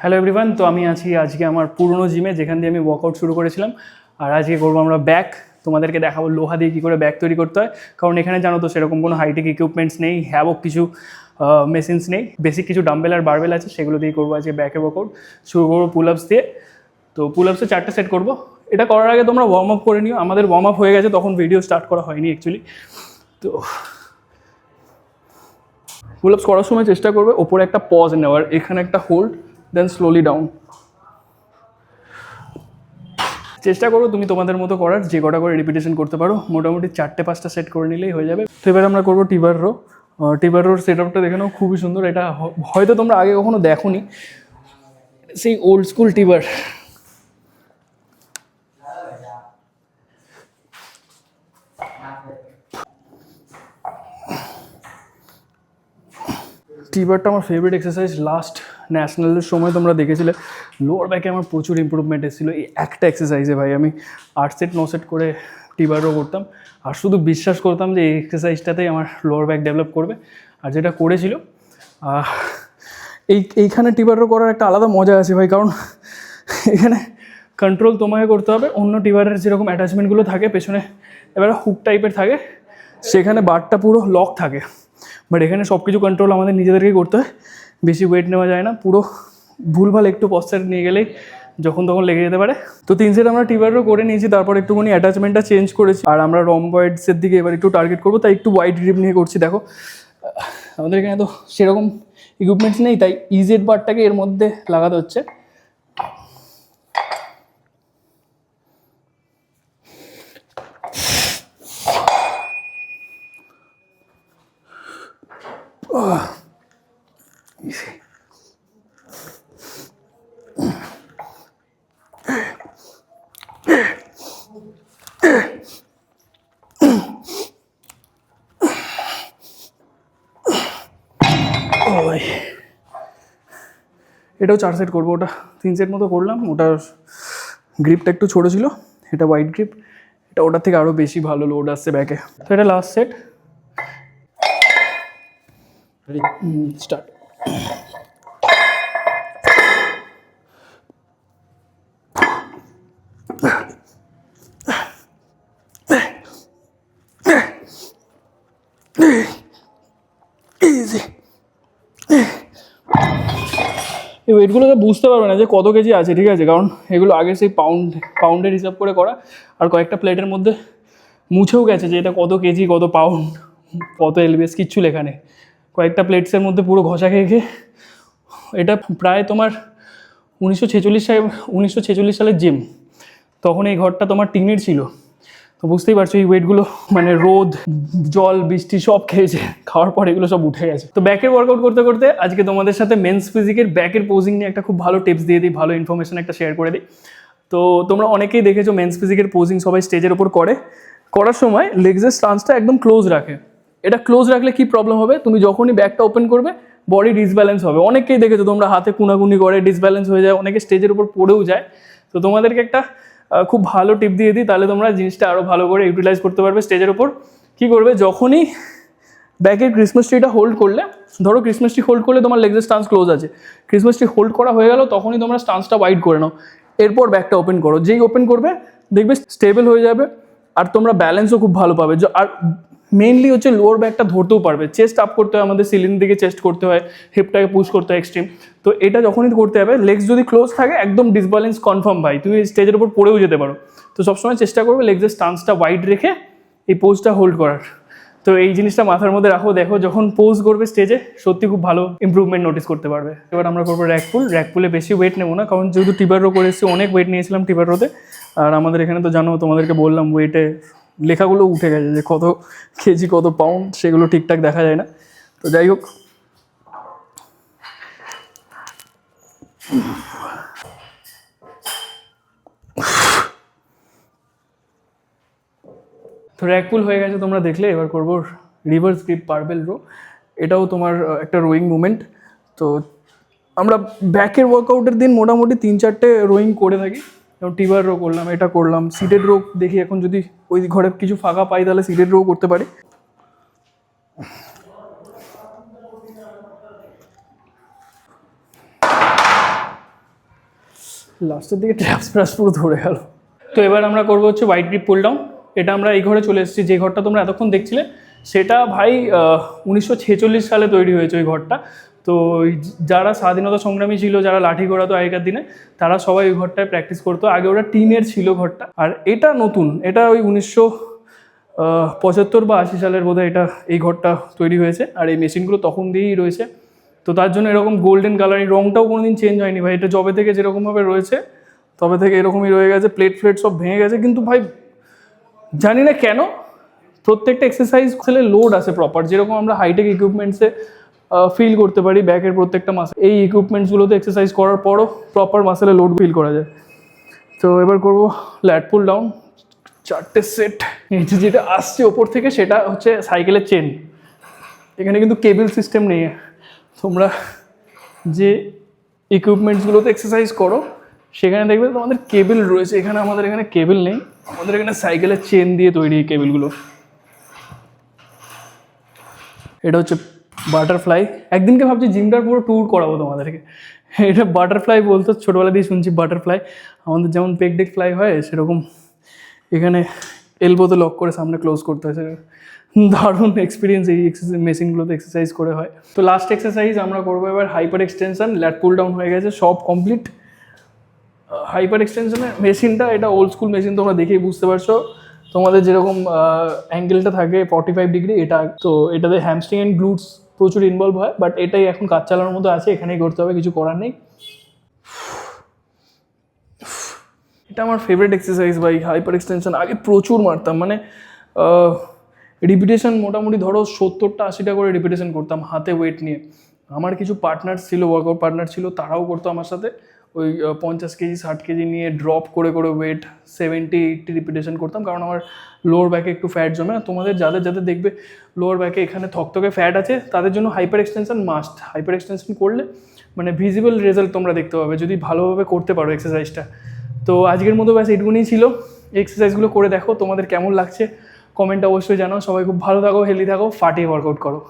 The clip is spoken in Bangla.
হ্যালো এভরিওয়ান, তো আমি আছি আজকে আমার পুরনো জিমে, যেখান দিয়ে আমি ওয়ার্কআউট শুরু করেছিলাম। আর আজকে করবো আমরা ব্যাক। তোমাদেরকে দেখাবো লোহা দিয়ে কী করে ব্যাক তৈরি করতে হয়, কারণ এখানে জানো তো সেরকম কোনো হাইটেক ইকুইপমেন্টস নেই, হ্যাবক কিছু মেশিনস নেই, বেসিক কিছু ডাম্বেল আর বারবেল আছে, সেগুলো দিয়ে করবো আজকে ব্যাকের ওয়ার্কআউট। শুরু করবো পুল আপস দিয়ে। তো পুল আপসে 4টে সেট করবো। এটা করার আগে তোমরা ওয়ার্ম আপ করে নিও। আমাদের ওয়ার্ম আপ হয়ে গেছে, তখন ভিডিও স্টার্ট করা হয়নি অ্যাকচুয়ালি। তো পুল আপস করার সময় চেষ্টা করবে ওপরে একটা পজ নেওয়ার, এখানে একটা হোল্ড, দেন স্লোলি ডাউন। চেষ্টা করো তুমি তোমাদের মতো করার, যে কটা করে রিপিটেশন করতে পারো। মোটামুটি 4-5টা সেট করে নিলেই হয়ে যাবে। তো এবার আমরা করবো টিবার রো। টিবার রোর সেট আপটা দেখে নাও, খুবই সুন্দর। এটা হয়তো তোমরা আগে কখনো দেখোনি, সেই ওল্ড স্কুল টিবার। টিবারটা আমার ফেভারিট এক্সারসাইজ। লাস্ট ন্যাশনালের সময় তোমরা দেখেছিলে লোয়ার ব্যাকে আমার প্রচুর ইম্প্রুভমেন্ট এসেছিলো এই একটা এক্সারসাইজে। ভাই আমি 8 সেট 9 সেট করে টিবারও করতাম, আর শুধু বিশ্বাস করতাম যে এই এক্সারসাইজটাতেই আমার লোয়ার ব্যাক ডেভেলপ করবে। আর যেটা করেছিল, এইখানে টিবারও করার একটা আলাদা মজা আছে ভাই, কারণ এখানে কন্ট্রোল তোমাকে করতে হবে। অন্য টিবারের যেরকম অ্যাটাচমেন্টগুলো থাকে পেছনে, এবারে হুক টাইপের থাকে, সেখানে বারটা পুরো লক থাকে। বাট এখানে সব কিছু কন্ট্রোল আমাদের নিজেদেরকেই করতে হয়। বেশি ওয়েট নেওয়া যায় না, পুরো ভুলভাল একটু পশ্চাৎ নিয়ে গেলেই যখন তখন লেগে যেতে পারে। তো 3 সেট আমরা টিবারও করে নিয়েছি, তারপর একটুখানি অ্যাটাচমেন্টটা চেঞ্জ করেছি। আর আমরা রম্বয়েডসের দিকে এবার একটু টার্গেট করবো, তাই একটু ওয়াইড গ্রিপ নিয়ে করছি। দেখো আমাদের এখানে তো সেরকম ইকুইপমেন্টস নেই, তাই ইজেড বারটাকে এর মধ্যে লাগাতে হচ্ছে। এটাও 4 সেট করবো। ওটা 3 সেট মতো করলাম, ওটার গ্রিপটা একটু ছোটো ছিল, এটা ওয়াইড গ্রিপ। এটা ওটার থেকে আরও বেশি ভালো লোড আসছে ব্যাকে। তো এটা লাস্ট সেট, স্টার্ট। এই ওয়েটগুলোকে বুঝতে পারবে না যে কত কেজি আছে, ঠিক আছে, কারণ এগুলো আগে সেই পাউন্ডের হিসাব করে করা। আর কয়েকটা প্লেটের মধ্যে মুছেও গেছে যে এটা কত কেজি, কত পাউন্ড, কত এলবিএস, কিচ্ছু লেখা নেই। কয়েকটা প্লেটসের মধ্যে পুরো ঘষা খেয়ে খেয়ে। এটা প্রায় তোমার 1946 সালের জিম। তখন এই ঘরটা তোমার টিনের ছিল। তো বুঝতেই পারছো এই ওয়েটগুলো মানে রোদ জল বৃষ্টি সব খেয়েছে, খাওয়ার পর এগুলো সব উঠে গেছে। তো ব্যাকের ওয়ার্কআউট করতে করতে আজকে তোমাদের সাথে মেন্স ফিজিকের ব্যাকের পোজিং নিয়ে একটা খুব ভালো টিপস দিয়ে দিই, ভালো ইনফরমেশন একটা শেয়ার করে দিই। তো তোমরা অনেকেই দেখেছো মেন্স ফিজিকের পোজিং সবাই স্টেজের ওপর করার সময় লেগসের স্টান্সটা একদম ক্লোজ রাখে। এটা ক্লোজ রাখলে কি প্রবলেম হবে, তুমি যখনই ব্যাকটা ওপেন করবে বডি ডিসব্যালেন্স হবে। অনেকেই দেখেছো তোমরা হাতে কুনাকুনি করে ডিসব্যালেন্স হয়ে যায়, অনেকে স্টেজের উপর পড়েও যায়। তো তোমাদেরকে একটা খুব ভালো টিপ দিয়ে দিই, তাহলে তোমরা জিনিসটা আরও ভালো করে ইউটিলাইজ করতে পারবে স্টেজের ওপর। কী করবে, যখনই ব্যাকের ক্রিসমাস ট্রিটা হোল্ড করলে, ধরো ক্রিসমাস ট্রি হোল্ড করলে তোমার লেগসের স্টান্স ক্লোজ আছে, ক্রিসমাস ট্রি হোল্ড করা হয়ে গেল, তখনই তোমরা স্টান্সটা ওয়াইড করে নাও। এরপর ব্যাকটা ওপেন করো, যেই ওপেন করবে দেখবে স্টেবল হয়ে যাবে, আর তোমরা ব্যালেন্সও খুব ভালো পাবে। আর মেইনলি হচ্ছে লোয়ার ব্যাকটা ধরতেও পারবে। চেস্ট আপ করতে হয় আমাদের, সিলিং দিকে চেস্ট করতে হয়, হিপটাকে পুশ করতে হয় এক্সট্রিম। তো এটা যখনই করতে হবে, লেগস যদি ক্লোজ থাকে একদম ডিসব্যালেন্স কনফার্ম ভাই, তুমি স্টেজের উপর পড়েও যেতে পারো। তো সবসময় চেষ্টা করবে লেগসের স্টান্সটা ওয়াইড রেখে এই পোজটা হোল্ড করার। তো এই জিনিসটা মাথার মধ্যে রাখো, দেখো যখন পোজ করবে স্টেজে সত্যি খুব ভালো ইমপ্রুভমেন্ট নোটিস করতে পারবে। এবার আমরা করবো র্যাক পুলে বেশি ওয়েট নেবো না, কারণ যেহেতু টিবার রো করে এসেছি, অনেক ওয়েট নিয়েছিলাম টিবার রোতে। আর আমাদের এখানে তো জানো, তোমাদেরকে বললাম ওয়েটে লেখাগুলো উঠে গেছে যে কত কেজি কত পাউন্ড, সেগুলো ঠিকঠাক দেখা যায় না। তো যাই হোক, তো র্যাক পুল হয়ে গেছে তোমরা দেখলে। এবার করবো রিভার্স গ্রিপ বারবেল রো। এটাও তোমার একটা রোয়িং মুভমেন্ট। তো আমরা ব্যাকের ওয়ার্কআউটের দিন মোটামুটি 3-4টে রোয়িং করে থাকি, যেমন টিবার রো করলাম, এটা করলাম, সিটেড রো দেখি এখন যদি ওই ঘরে কিছু ফাঁকা পাই তাহলে সিটেড রো করতে পারি। লাস্টের দিকে ট্র্যাপস ফ্র্যাপস পুরো ধরে গেল। তো এবার আমরা করবো হচ্ছে হোয়াইট গ্রিপ পুল ডাউন। এটা আমরা এই ঘরে চলে এসেছি, যে ঘরটা তোমরা এতক্ষণ দেখছিলে সেটা ভাই 1946 সালে তৈরি হয়েছে ওই ঘরটা। তো যারা স্বাধীনতা সংগ্রামী ছিল, যারা লাঠি ঘোরাতো আগেকার দিনে, তারা সবাই ওই ঘরটায় প্র্যাকটিস করতো। আগে ওরা টিনের ছিল ঘরটা, আর এটা নতুন, এটা ওই 1975 বা 80 সালের বোধহয় এটা এই ঘরটা তৈরি হয়েছে। আর এই মেশিনগুলো তখন দিয়েই রয়েছে, তো তার জন্য এরকম গোল্ডেন কালার, এই রঙটাও কোনোদিন চেঞ্জ হয়নি ভাই। এটা জবে থেকে যেরকমভাবে রয়েছে তবে থেকে এরকমই রয়ে গেছে। প্লেট ফ্লেট সব ভেঙে গেছে, কিন্তু ভাই জানি না কেন প্রত্যেকটা এক্সারসাইজ খেলে লোড আসে প্রপার, যেরকম আমরা হাইটেক ইকুইপমেন্টসে ফিল করতে পারি ব্যাকের প্রত্যেকটা মাসেল, এই ইকুইপমেন্টসগুলোতে এক্সারসাইজ করার পরও প্রপার মাসেলে লোড ফিল করা যায়। তো এবার করবো ল্যাট পুল ডাউন, 4টে সেট। যেটা আসছে ওপর থেকে সেটা হচ্ছে সাইকেলের চেন। এখানে কিন্তু কেবল সিস্টেম নেই। তোমরা যে ইকুইপমেন্টসগুলোতে এক্সারসাইজ করো সেখানে দেখবে তোমাদের কেবল রয়েছে, এখানে আমাদের এখানে কেবল নেই, আমাদের এখানে সাইকেলের চেন দিয়ে তৈরি এই কেবলগুলো। এটা হচ্ছে বাটারফ্লাই। একদিনকে ভাবছি জিমটার পুরো ট্যুর করাবো তোমাদেরকে। এটা বাটারফ্লাই বলতো, ছোটোবেলা দিয়ে শুনছি বাটারফ্লাই। আমাদের যেমন পেক ডেক ফ্লাই হয় সেরকম এখানে এলবোতে লক করে সামনে ক্লোজ করতে হয়। দারুণ এক্সপিরিয়েন্স এই এক্সারসাইজ মেশিনগুলোতে এক্সারসাইজ করে হয়। তো লাস্ট এক্সারসাইজ আমরা করবো এবার হাইপার এক্সটেনশন। ল্যাট পুল ডাউন হয়ে গেছে, সব কমপ্লিট। হাইপার এক্সটেনশনের মেশিনটা, এটা ওল্ড স্কুল মেশিন, তোমরা দেখেই বুঝতে পারছো। তোমাদের যেরকম অ্যাঙ্গেলটা থাকে 45 ডিগ্রি, এটা তো এটাতে হ্যামস্ট্রিং অ্যান্ড গ্লুটস প্রচুর ইনভলভ হয়, বাট এটাই এখন কাজ চালানোর মতো আছে, এখানেই করতে হবে, কিছু করার নেই। এটা আমার ফেভারিট এক্সারসাইজ ভাই, হাইপার এক্সটেনশন। আগে প্রচুর মারতাম, মানে রিপিটেশন মোটামুটি ধরো 70টা 80টা করে রিপিটেশন করতাম হাতে ওয়েট নিয়ে। আমার কিছু পার্টনার ছিল, ওয়ার্কআউট পার্টনার ছিল, তারাও করতো আমার সাথে। ওই 50 কেজি 60 কেজি নিয়ে ড্রপ করে করে ওয়েট 70-80 রিপিটেশন করতাম, কারণ আমার লোয়ার ব্যাকে একটু ফ্যাট জমে। আর তোমাদের যাদের যাদের দেখবে লোয়ার ব্যাকে এখানে থকথকে ফ্যাট আছে, তাদের জন্য hyper extension must. Hyper extension করলে মানে ভিজিবল রেজাল্ট তোমরা দেখতে পাবে যদি ভালোভাবে করতে পারো এক্সারসাইজটা। তো আজকের মতো ব্যাস এইটুকুনি ছিল। এক্সারসাইজগুলো করে দেখো তোমাদের কেমন লাগছে, কমেন্ট অবশ্যই জানাও। সবাই খুব ভালো থাকো, হেলদি থাকো, ফাটিয়ে ওয়ার্কআউট করো।